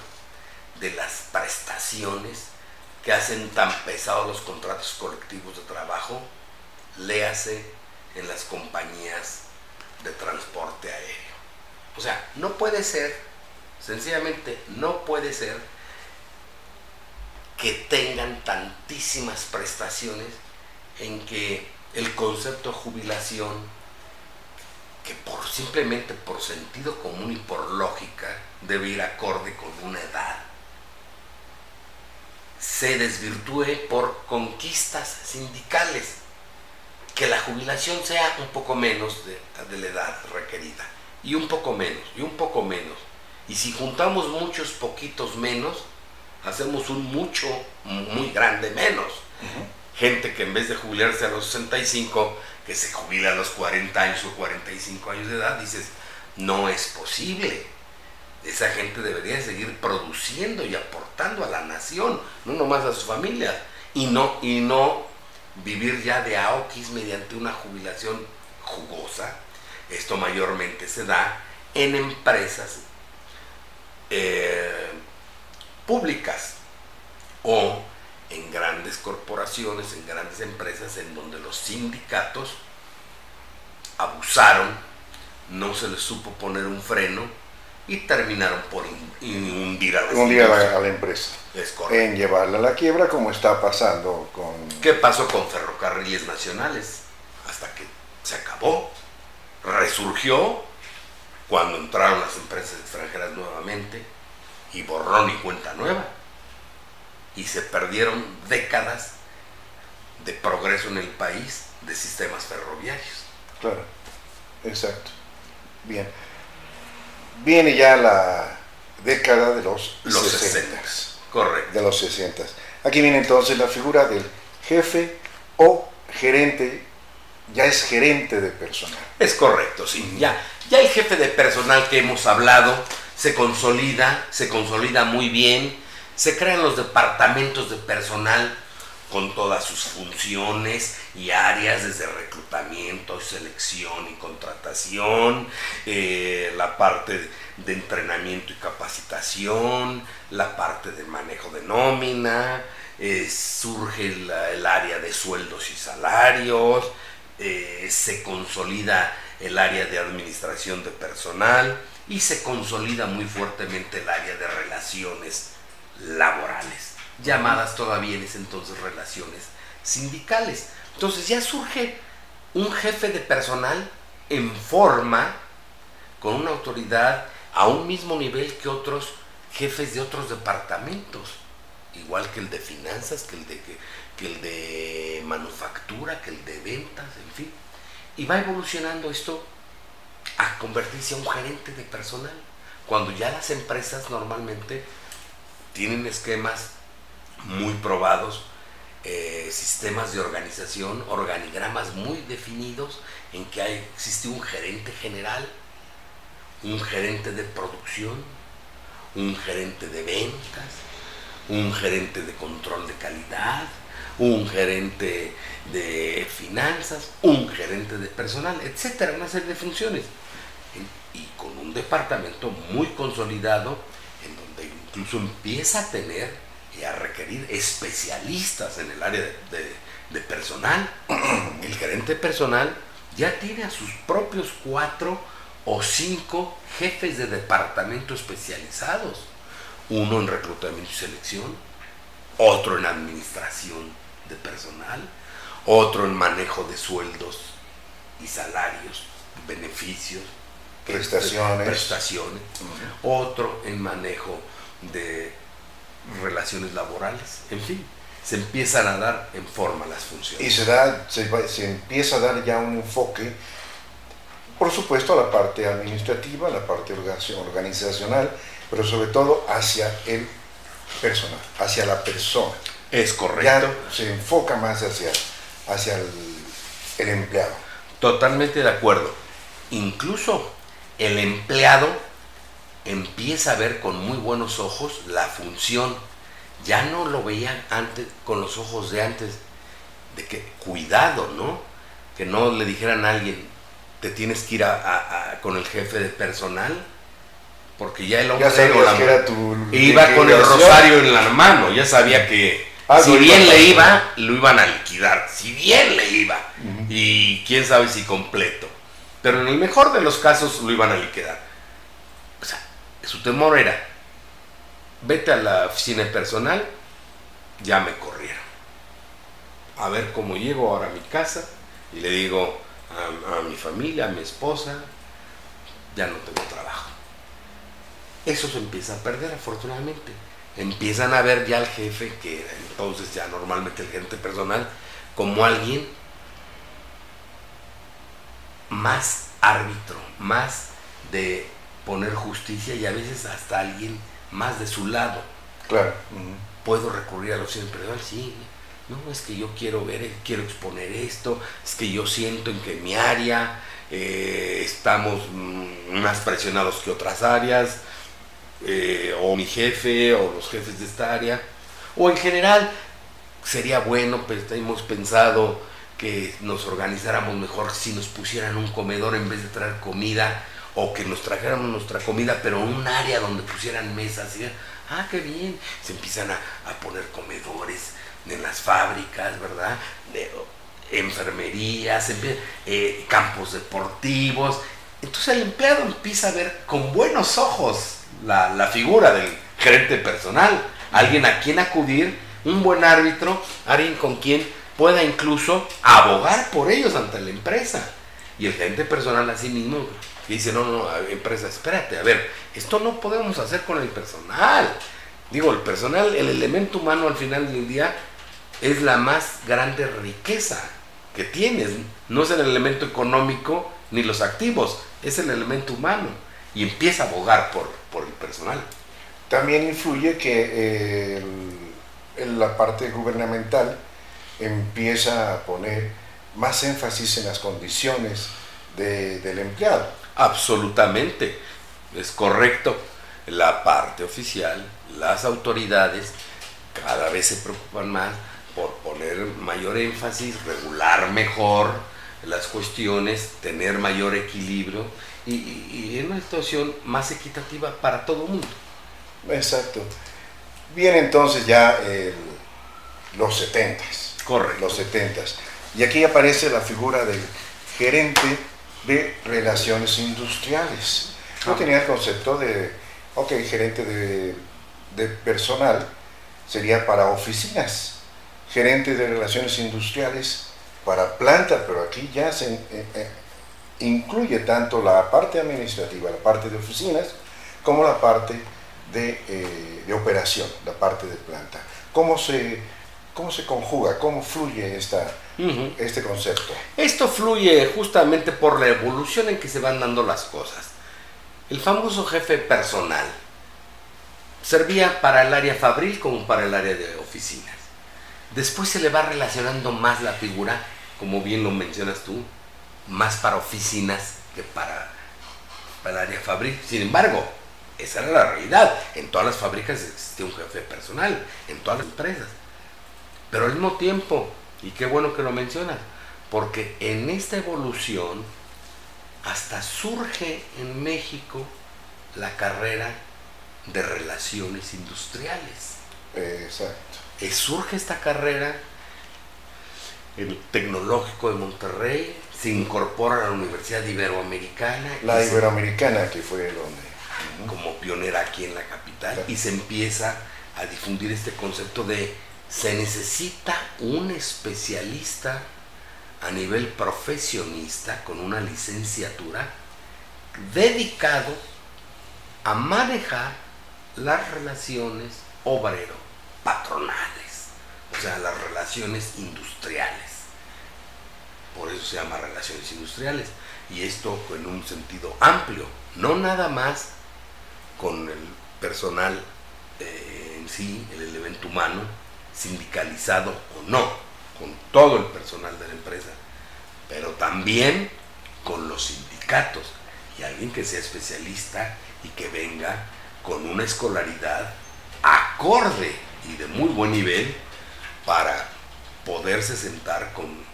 de las prestaciones que hacen tan pesados los contratos colectivos de trabajo, léase en las compañías de transporte aéreo. O sea, no puede ser, sencillamente no puede ser que tengan tantísimas prestaciones en que el concepto de jubilación, que simplemente por sentido común y por lógica debe ir acorde con una edad, se desvirtúe por conquistas sindicales, que la jubilación sea un poco menos de la edad requerida, y un poco menos, y un poco menos. Y si juntamos muchos poquitos menos, hacemos un mucho, muy grande menos. Gente que en vez de jubilarse a los 65, que se jubila a los 40 años o 45 años de edad, dices, no es posible. Esa gente debería seguir produciendo y aportando a la nación, no nomás a sus familias, y no vivir ya de aoquis mediante una jubilación jugosa. Esto mayormente se da en empresas públicas o en grandes corporaciones, en grandes empresas en donde los sindicatos abusaron, no se les supo poner un freno y terminaron por hundir a la empresa. Es correcto. En llevarla a la quiebra, como está pasando con... ¿Qué pasó con Ferrocarriles Nacionales? Hasta que se acabó, resurgió cuando entraron las empresas extranjeras nuevamente y borrón y cuenta nueva. Y se perdieron décadas de progreso en el país de sistemas ferroviarios. Claro, exacto. Bien. Viene ya la década de los 60. Correcto. De los 60. Aquí viene entonces la figura del jefe o gerente, ya es gerente de personal. Es correcto, sí. Ya el jefe de personal que hemos hablado se consolida muy bien. Se crean los departamentos de personal con todas sus funciones y áreas, desde reclutamiento, selección y contratación, la parte de entrenamiento y capacitación, la parte de manejo de nómina, surge el área de sueldos y salarios, se consolida el área de administración de personal y se consolida muy fuertemente el área de relaciones laborales, llamadas todavía en ese entonces relaciones sindicales. Entonces ya surge un jefe de personal en forma, con una autoridad a un mismo nivel que otros jefes de otros departamentos, igual que el de finanzas, que el de manufactura, que el de ventas, en fin. Y va evolucionando esto a convertirse en un gerente de personal, cuando ya las empresas normalmente tienen esquemas muy probados, sistemas de organización, organigramas muy definidos, en que existe un gerente general, un gerente de producción, un gerente de ventas, un gerente de control de calidad, un gerente de finanzas, un gerente de personal, etcétera, una serie de funciones. Y con un departamento muy consolidado, en donde incluso empieza a tener y a requerir especialistas en el área de personal. El gerente de personal ya tiene a sus propios 4 o 5 jefes de departamento especializados, uno en reclutamiento y selección, otro en administración de personal, otro en manejo de sueldos y salarios, beneficios, prestaciones, otro en manejo de relaciones laborales, en fin. se empiezan a dar en forma las funciones. Y se empieza a dar ya un enfoque, por supuesto, a la parte administrativa, a la parte organizacional, pero sobre todo hacia el personal, hacia la persona. Es correcto. Ya se enfoca más hacia el empleado. Totalmente de acuerdo. Incluso el empleado empieza a ver con muy buenos ojos la función. Ya no lo veían antes con los ojos de antes, de que cuidado, ¿no? Que no le dijeran a alguien, te tienes que ir con el jefe de personal, porque ya el hombre iba con el rosario en la mano, ya sabía que si bien le iba, lo iban a liquidar, si bien le iba, y quién sabe si completo, pero en el mejor de los casos lo iban a liquidar. O sea, su temor era, vete a la oficina de personal, ya me corrieron. A ver cómo llego ahora a mi casa y le digo a mi familia, a mi esposa, ya no tengo trabajo. Eso se empieza a perder, afortunadamente. Empiezan a ver ya al jefe, que era entonces ya normalmente el gerente personal, como alguien más árbitro, más de poner justicia y a veces hasta alguien más de su lado. Claro. ¿Puedo recurrir a la oficina personal? Sí. No, es que yo quiero exponer esto, es que yo siento en que en mi área estamos más presionados que otras áreas, o mi jefe, o los jefes de esta área, o en general, sería bueno, pues hemos pensado que nos organizáramos mejor si nos pusieran un comedor en vez de traer comida, o que nos trajéramos nuestra comida, pero en un área donde pusieran mesas. Y, qué bien, se empiezan a poner comedores en las fábricas, ¿verdad? Enfermerías, campos deportivos. Entonces el empleado empieza a ver con buenos ojos la figura del gerente personal, alguien a quien acudir, un buen árbitro, alguien con quien pueda incluso abogar por ellos ante la empresa. Y el gerente personal así mismo dice, no, empresa, espérate, a ver, esto no podemos hacer con el personal. Digo, el personal, el elemento humano al final del día es la más grande riqueza que tienes. No es el elemento económico ni los activos, es el elemento humano. Y empieza a abogar por el personal. También influye que en la parte gubernamental empieza a poner más énfasis en las condiciones del empleado. Absolutamente, es correcto. La parte oficial, las autoridades cada vez se preocupan más por poner mayor énfasis, regular mejor las cuestiones, tener mayor equilibrio y en una situación más equitativa para todo el mundo. Exacto. Viene entonces ya los 70s. Correcto. Los 70s. Y aquí aparece la figura del gerente de relaciones industriales. Yo tenía el concepto de, gerente de personal sería para oficinas, gerente de relaciones industriales para planta, pero aquí ya se incluye tanto la parte administrativa, la parte de oficinas, como la parte de operación, la parte de planta. ¿Cómo se conjuga, cómo fluye este concepto? Esto fluye justamente por la evolución en que se van dando las cosas. El famoso jefe personal servía para el área fabril como para el área de oficinas. Después se le va relacionando más la figura, como bien lo mencionas tú, más para oficinas que para el área fabril. Sin embargo, esa era la realidad. En todas las fábricas existía un jefe personal, en todas las empresas. Pero al mismo tiempo, y qué bueno que lo mencionas, porque en esta evolución hasta surge en México la carrera de relaciones industriales. Exacto. Surge esta carrera en el Tecnológico de Monterrey, se incorpora a la Universidad Iberoamericana. La Iberoamericana, que fue donde... como pionera aquí en la capital, claro. Y se empieza a difundir este concepto de se necesita un especialista a nivel profesionista con una licenciatura dedicado a manejar las relaciones obrero-patronales. O sea, las relaciones industriales. Por eso se llama relaciones industriales. Y esto en un sentido amplio, no nada más con el personal en sí, el elemento humano, sindicalizado o no, con todo el personal de la empresa, pero también con los sindicatos, y alguien que sea especialista y que venga con una escolaridad acorde y de muy buen nivel para poderse sentar con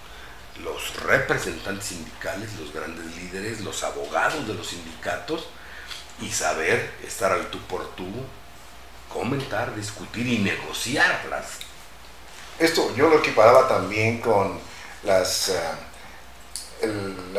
los representantes sindicales, los grandes líderes, los abogados de los sindicatos, y saber estar al tú por tú, comentar, discutir y negociarlas. Esto yo lo equiparaba también con la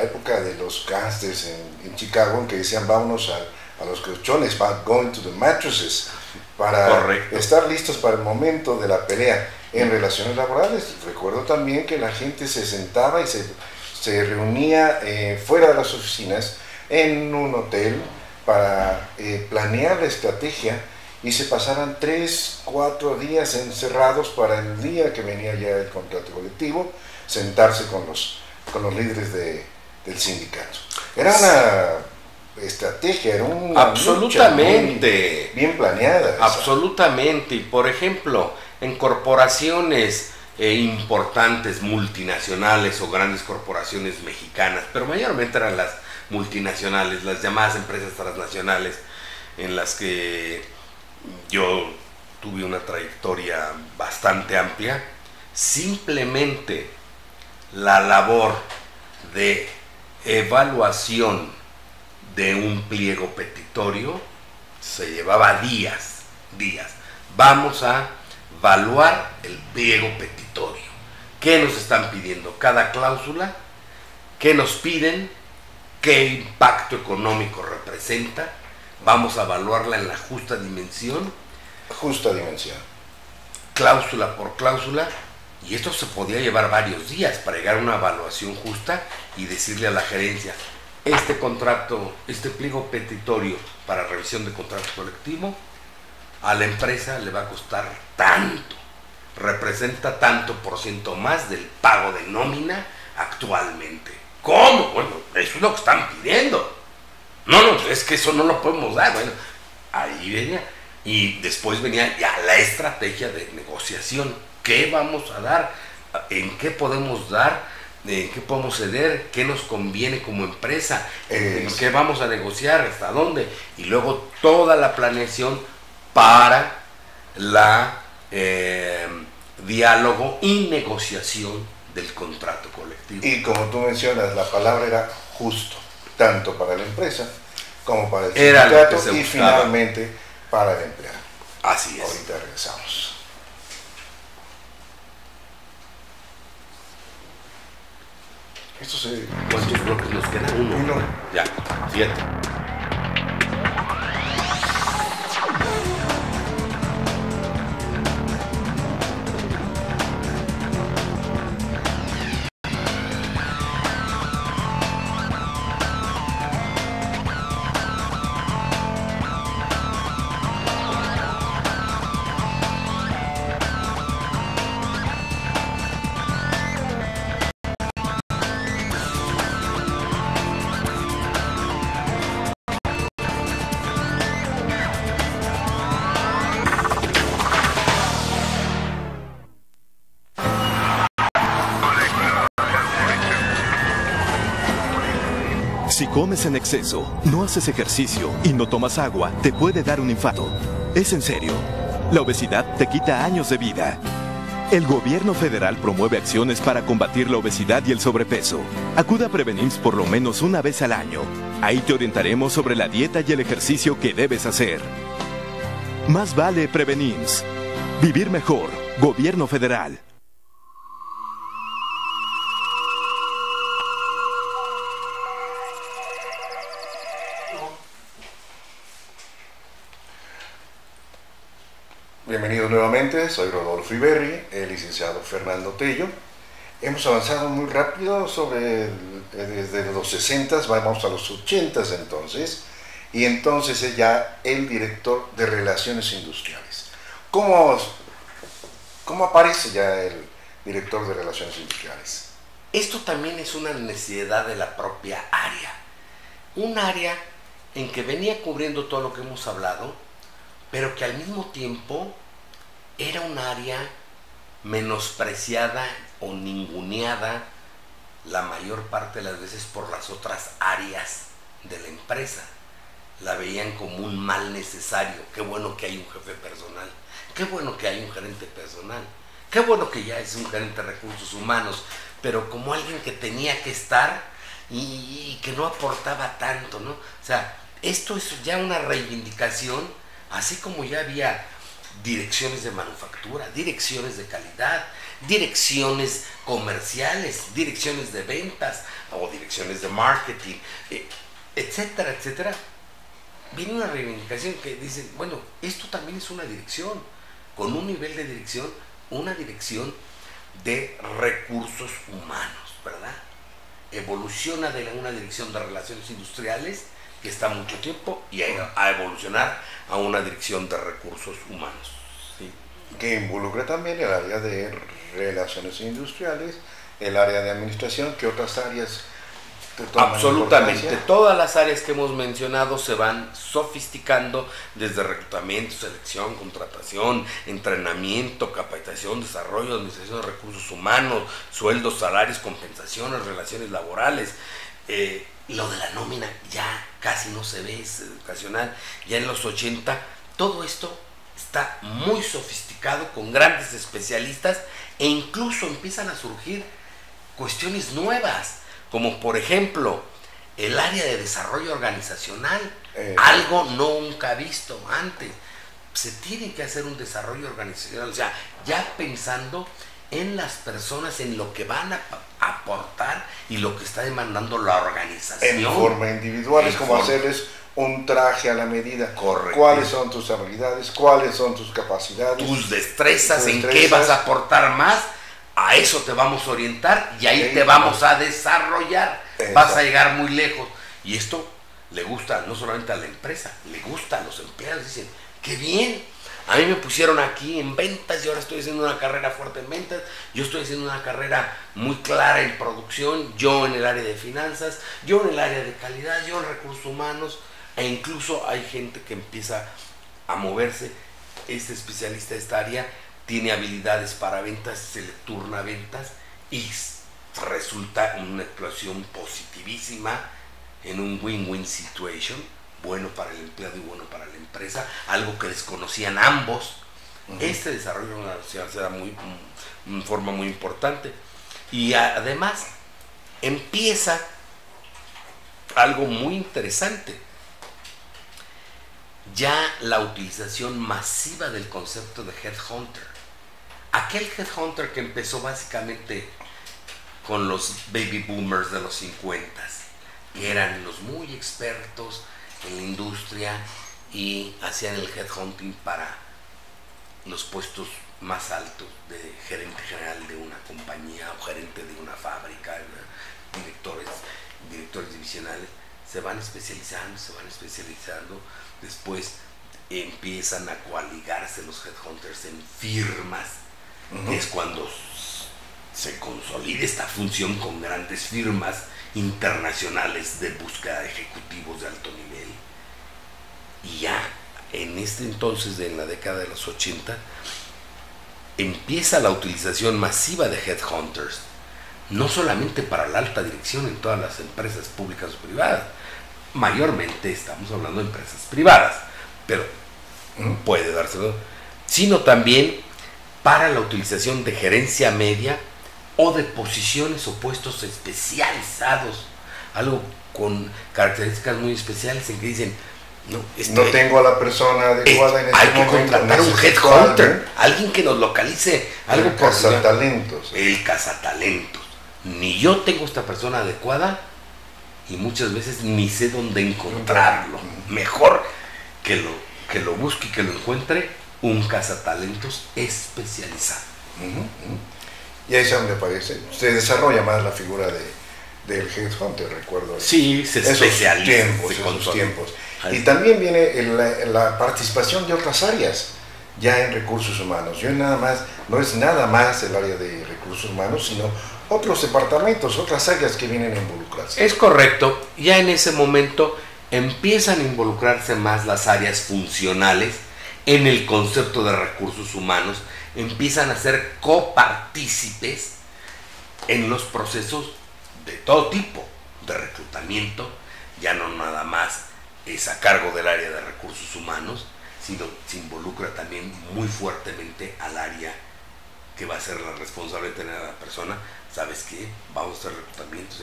época de los gángsters en Chicago, en que decían vámonos a los colchones, going to the mattresses, para Correcto. estar listos para el momento de la pelea. En relaciones laborales, recuerdo también que la gente se sentaba y se reunía fuera de las oficinas en un hotel para planear la estrategia, y se pasaran 3, 4 días encerrados para el día que venía ya el contrato colectivo, sentarse con los líderes del sindicato. Era una estrategia, era una absolutamente lucha bien planeada. Absolutamente. Y por ejemplo, en corporaciones importantes, multinacionales o grandes corporaciones mexicanas, pero mayormente eran las multinacionales, las llamadas empresas transnacionales, en las que yo tuve una trayectoria bastante amplia. Simplemente la labor de evaluación de un pliego petitorio se llevaba días. Vamos a evaluar el pliego petitorio. ¿Qué nos están pidiendo? Cada cláusula, ¿qué nos piden? ¿Qué impacto económico representa? Vamos a evaluarla en la justa dimensión. Justa dimensión. Cláusula por cláusula. Y esto se podía llevar varios días para llegar a una evaluación justa y decirle a la gerencia, este contrato, este pliego petitorio para revisión de contrato colectivo, a la empresa le va a costar tanto, representa tanto por ciento más del pago de nómina actualmente. ¿Cómo? Bueno, eso es lo que están pidiendo. No, es que eso no lo podemos dar. Bueno, ahí venía. Y después venía ya la estrategia de negociación. ¿Qué vamos a dar? ¿En qué podemos dar? ¿En qué podemos ceder? ¿Qué nos conviene como empresa? ¿En qué vamos a negociar? ¿Hasta dónde? Y luego toda la planeación para la diálogo y negociación del contrato colectivo. Y como tú mencionas, la palabra era justo, tanto para la empresa como para el sindicato y finalmente para el empleado. Así es. Ahorita regresamos. ¿Cuántos bloques nos queda? Uno. Ya, 7. Si comes en exceso, no haces ejercicio y no tomas agua, te puede dar un infarto. Es en serio. La obesidad te quita años de vida. El gobierno federal promueve acciones para combatir la obesidad y el sobrepeso. Acuda a Prevenims por lo menos una vez al año. Ahí te orientaremos sobre la dieta y el ejercicio que debes hacer. Más vale Prevenims. Vivir mejor. Gobierno federal. Bienvenidos nuevamente, soy Rodolfo Iberri, el licenciado Fernando Tello. Hemos avanzado muy rápido desde los 60, vamos a los 80 entonces, y entonces es ya el director de Relaciones Industriales. ¿Cómo ¿Cómo aparece ya el director de Relaciones Industriales? Esto también es una necesidad de la propia área. Un área en que venía cubriendo todo lo que hemos hablado, pero que al mismo tiempo era un área menospreciada o ninguneada la mayor parte de las veces por las otras áreas de la empresa. La veían como un mal necesario. Qué bueno que hay un jefe personal, qué bueno que hay un gerente personal, qué bueno que ya es un gerente de recursos humanos, pero como alguien que tenía que estar y que no aportaba tanto, ¿no? O sea, esto es ya una reivindicación, así como ya había direcciones de manufactura, direcciones de calidad, direcciones comerciales, direcciones de ventas o direcciones de marketing, etcétera, etcétera. Viene una reivindicación que dice, bueno, esto también es una dirección, con un nivel de dirección, una dirección de recursos humanos, ¿verdad? Evoluciona de una dirección de relaciones industriales que está mucho tiempo y a evolucionar a una dirección de recursos humanos. ¿Sí? Que involucra también el área de relaciones industriales, el área de administración, que otras áreas absolutamente. Todas las áreas que hemos mencionado se van sofisticando desde reclutamiento, selección, contratación, entrenamiento, capacitación, desarrollo, administración de recursos humanos, sueldos, salarios, compensaciones, relaciones laborales. Lo de la nómina ya casi no se ve, es educacional. Ya en los 80 todo esto está muy sofisticado con grandes especialistas e incluso empiezan a surgir cuestiones nuevas, como por ejemplo el área de desarrollo organizacional, algo nunca visto antes. Se tiene que hacer un desarrollo organizacional, o sea, ya pensando en las personas, en lo que van a aportar y lo que está demandando la organización. En forma individual, es como hacerles un traje a la medida. Correcto. ¿Cuáles son tus habilidades? ¿Cuáles son tus capacidades? Tus destrezas, en qué vas a aportar más. A eso te vamos a orientar y ahí te vamos a desarrollar. Exacto. Vas a llegar muy lejos. Y esto le gusta no solamente a la empresa, le gusta a los empleados. Dicen, qué bien, a mí me pusieron aquí en ventas y ahora estoy haciendo una carrera fuerte en ventas. Yo estoy haciendo una carrera muy clara en producción, yo en el área de finanzas, yo en el área de calidad, yo en recursos humanos. E incluso hay gente que empieza a moverse. Este especialista de esta área tiene habilidades para ventas, se le turna ventas y resulta una actuación positivísima en un win-win situation, bueno para el empleado y bueno para la empresa, algo que desconocían ambos. Este desarrollo se da en forma muy importante y además empieza algo muy interesante. Ya la utilización masiva del concepto de headhunter. Aquel headhunter que empezó básicamente con los baby boomers de los 50s, que eran los muy expertos en la industria y hacían el headhunting para los puestos más altos de gerente general de una compañía o gerente de una fábrica, directores divisionales. Se van especializando, después empiezan a coaligarse los headhunters en firmas, que es cuando se consolida esta función con grandes firmas internacionales de búsqueda de ejecutivos de alto nivel. Y ya en este entonces, en la década de los 80, empieza la utilización masiva de headhunters, no solamente para la alta dirección en todas las empresas públicas o privadas, mayormente estamos hablando de empresas privadas, pero puede dárselo, sino también para la utilización de gerencia media o de posiciones o puestos especializados, algo con características muy especiales en que dicen, no tengo a la persona adecuada en este hay que momento, contratar un headhunter, alguien que nos localice, algo el cazatalentos. El cazatalentos. Ni yo tengo esta persona adecuada y muchas veces ni sé dónde encontrarlo. Mejor que lo busque y que lo encuentre un cazatalentos especializado. Y ahí es donde aparece, se desarrolla más la figura del headhunter, recuerdo. Sí, se especializa. Esos tiempos. Y también viene la participación de otras áreas ya en recursos humanos. Yo nada más, no es nada más el área de recursos humanos, sino otros departamentos, otras áreas que vienen a involucrarse. Es correcto, ya en ese momento empiezan a involucrarse más las áreas funcionales en el concepto de recursos humanos, empiezan a ser copartícipes en los procesos de todo tipo de reclutamiento, ya no nada más es a cargo del área de recursos humanos, sino se involucra también muy fuertemente al área que va a ser la responsable de tener a la persona. ¿Sabes qué? Vamos a hacer reclutamiento,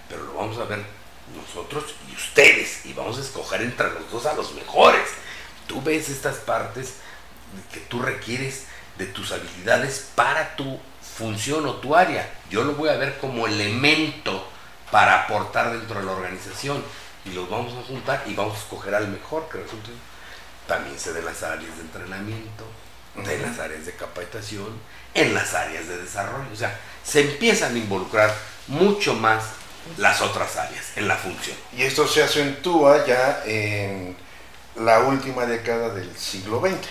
pero lo vamos a ver nosotros y ustedes, y vamos a escoger entre los dos a los mejores. Tú ves estas partes que tú requieres de tus habilidades para tu función o tu área. Yo lo voy a ver como elemento para aportar dentro de la organización, y los vamos a juntar y vamos a escoger al mejor que resulte. También se de las áreas de entrenamiento, de las áreas de capacitación, en las áreas de desarrollo. O sea, se empiezan a involucrar mucho más las otras áreas en la función. Y esto se acentúa ya en la última década del siglo XX.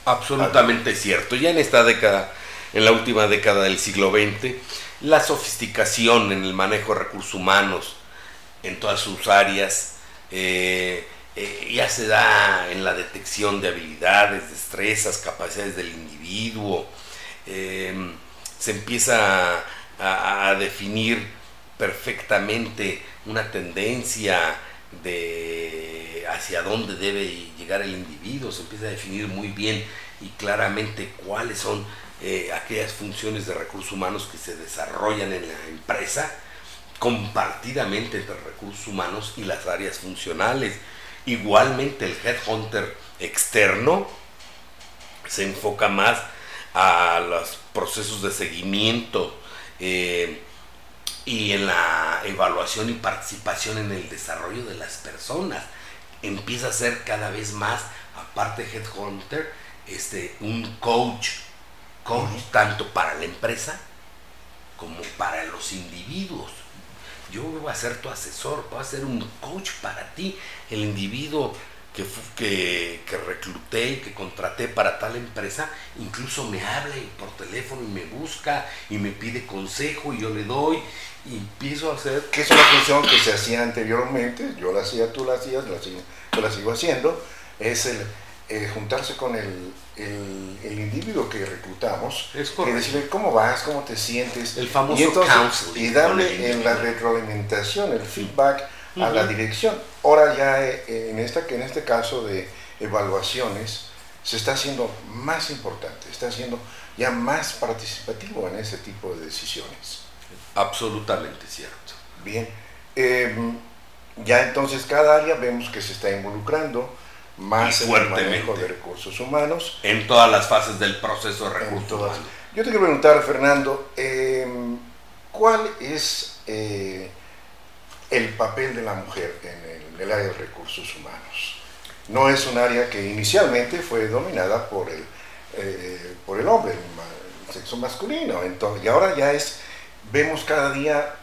Absolutamente cierto. Ya en esta década, en la última década del siglo XX, la sofisticación en el manejo de recursos humanos en todas sus áreas ya se da en la detección de habilidades, destrezas, capacidades del individuo. Se empieza a definir perfectamente una tendencia de hacia dónde debe llegar el individuo. Se empieza a definir muy bien y claramente cuáles son aquellas funciones de recursos humanos que se desarrollan en la empresa compartidamente entre recursos humanos y las áreas funcionales. Igualmente el headhunter externo se enfoca más a los procesos de seguimiento y en la evaluación y participación en el desarrollo de las personas. Empieza a ser cada vez más, aparte de headhunter, un coach tanto para la empresa como para los individuos. Yo voy a ser tu asesor, voy a ser un coach para ti. El individuo que recluté y que contraté para tal empresa, incluso me habla por teléfono y me busca y me pide consejo y yo le doy y empiezo a hacer... Que es una función que se hacía anteriormente, yo la hacía, tú la hacías, yo la sigo haciendo, es el juntarse con el individuo que reclutamos, y decirle cómo vas, cómo te sientes, el famoso y entonces, counseling, y darle la retroalimentación, el feedback a la dirección. Ahora ya en este caso de evaluaciones se está haciendo más importante, está haciendo ya más participativo en ese tipo de decisiones. Absolutamente cierto. Bien, ya entonces cada área vemos que se está involucrando más en el manejo de recursos humanos. En todas las fases del proceso de recursos humanos. Yo te quiero preguntar, Fernando, ¿cuál es el papel de la mujer en el área de recursos humanos? No es un área que inicialmente fue dominada por el hombre, el sexo masculino, entonces, y ahora ya vemos cada día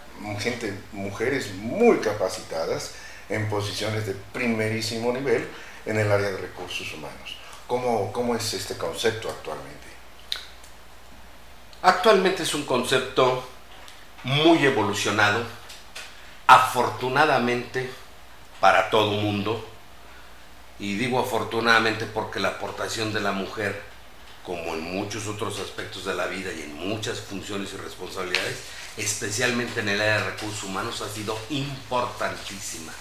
mujeres muy capacitadas en posiciones de primerísimo nivel en el área de recursos humanos. ¿Cómo es este concepto actualmente? Actualmente es un concepto muy evolucionado, afortunadamente para todo el mundo, y digo afortunadamente porque la aportación de la mujer, como en muchos otros aspectos de la vida y en muchas funciones y responsabilidades, especialmente en el área de recursos humanos, ha sido importantísima.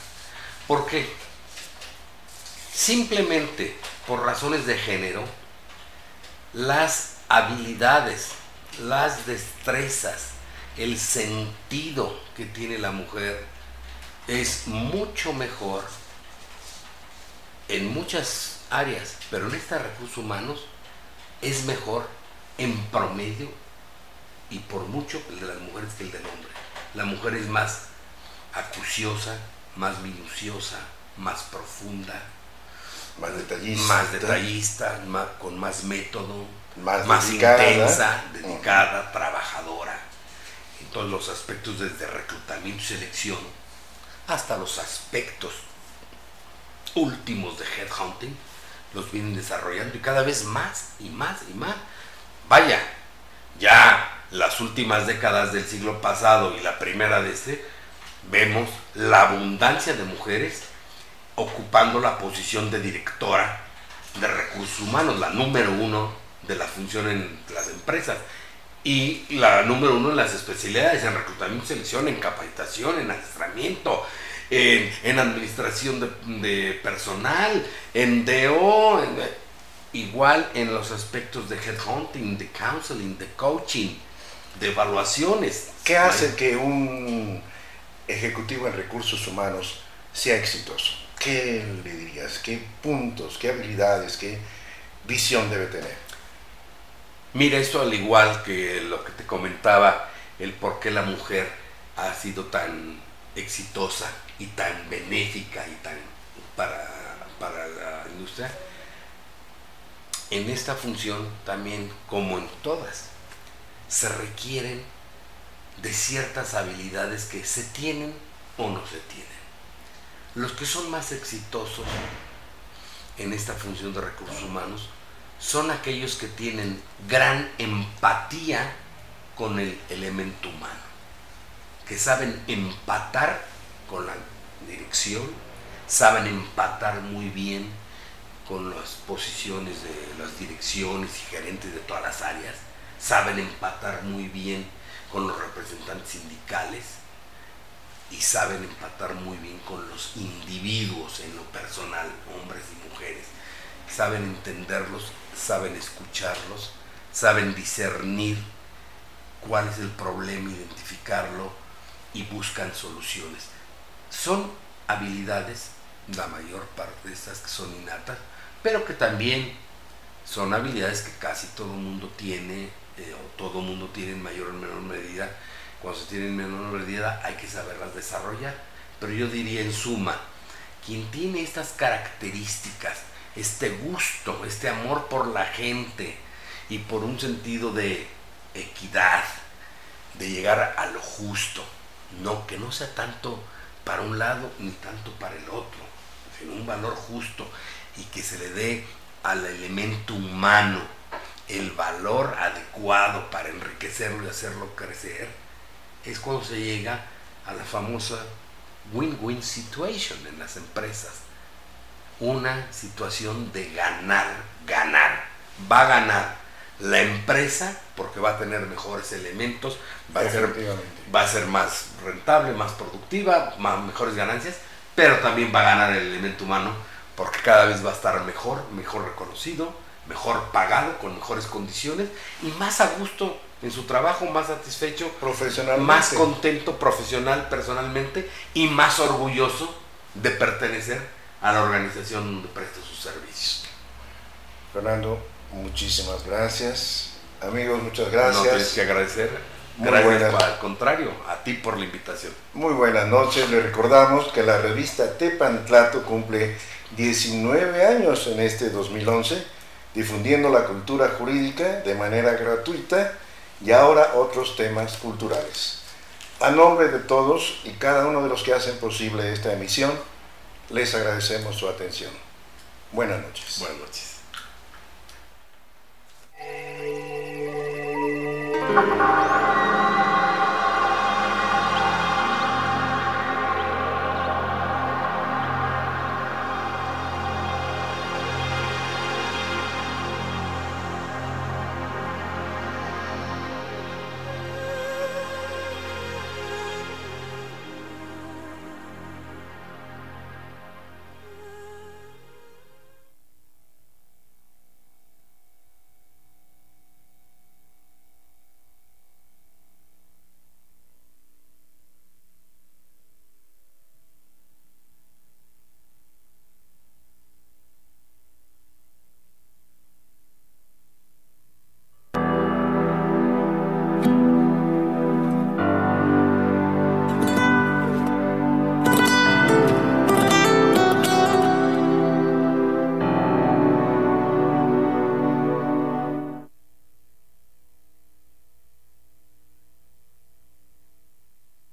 ¿Por qué? Simplemente por razones de género, las habilidades, las destrezas, el sentido que tiene la mujer es mucho mejor en muchas áreas, pero en estos recursos humanos es mejor en promedio y por mucho el de las mujeres que el del hombre. La mujer es más acuciosa, más minuciosa, más profunda, más detallista, con más método, más intensa, dedicada, trabajadora, en todos los aspectos, desde reclutamiento y selección hasta los aspectos últimos de headhunting. los vienen desarrollando y cada vez más y más y más. Vaya, ya las últimas décadas del siglo pasado y la primera de este, vemos la abundancia de mujeres ocupando la posición de directora de recursos humanos, la número 1 de la función en las empresas y la número 1 en las especialidades, en reclutamiento, selección, en capacitación, en asesoramiento, en administración de personal, en DO, igual en los aspectos de headhunting, de counseling, de coaching, de evaluaciones. ¿Qué hace que un ejecutivo en recursos humanos sea exitoso? ¿Qué le dirías? ¿Qué puntos, qué habilidades, qué visión debe tener? Mira, eso al igual que lo que te comentaba, el por qué la mujer ha sido tan exitosa y tan benéfica y tan para la industria, en esta función también, como en todas, se requieren de ciertas habilidades que se tienen o no se tienen. Los que son más exitosos en esta función de recursos humanos son aquellos que tienen gran empatía con el elemento humano, que saben empatar con la dirección, saben empatar muy bien con las posiciones de las direcciones y gerentes de todas las áreas, saben empatar muy bien con los representantes sindicales y saben empatar muy bien con los individuos en lo personal, hombres y mujeres. Saben entenderlos, saben escucharlos, saben discernir cuál es el problema, identificarlo y buscan soluciones. Son habilidades, la mayor parte de estas que son innatas, pero que también son habilidades que casi todo el mundo tiene, o todo el mundo tiene en mayor o menor medida. Cuando se tiene en menor medida hay que saberlas desarrollar. Pero yo diría en suma, quien tiene estas características, este gusto, este amor por la gente y por un sentido de equidad, de llegar a lo justo, no que no sea tanto para un lado ni tanto para el otro, sino un valor justo y que se le dé al elemento humano el valor adecuado para enriquecerlo y hacerlo crecer, es cuando se llega a la famosa win-win situation en las empresas. Una situación de ganar, ganar. Va a ganar la empresa porque va a tener mejores elementos, va a ser más rentable, más productiva, mejores ganancias, pero también va a ganar el elemento humano porque cada vez va a estar mejor reconocido, mejor pagado, con mejores condiciones y más a gusto en su trabajo, más satisfecho, profesionalmente, más contento profesional, personalmente y más orgulloso de pertenecer a la organización donde presta sus servicios. Fernando, muchísimas gracias. Amigos, muchas gracias. No tienes que agradecer. Gracias, al contrario, a ti por la invitación. Muy buenas noches. Les recordamos que la revista Tepantlato cumple 19 años en este 2011, difundiendo la cultura jurídica de manera gratuita y ahora otros temas culturales. A nombre de todos y cada uno de los que hacen posible esta emisión, les agradecemos su atención. Buenas noches. Buenas noches.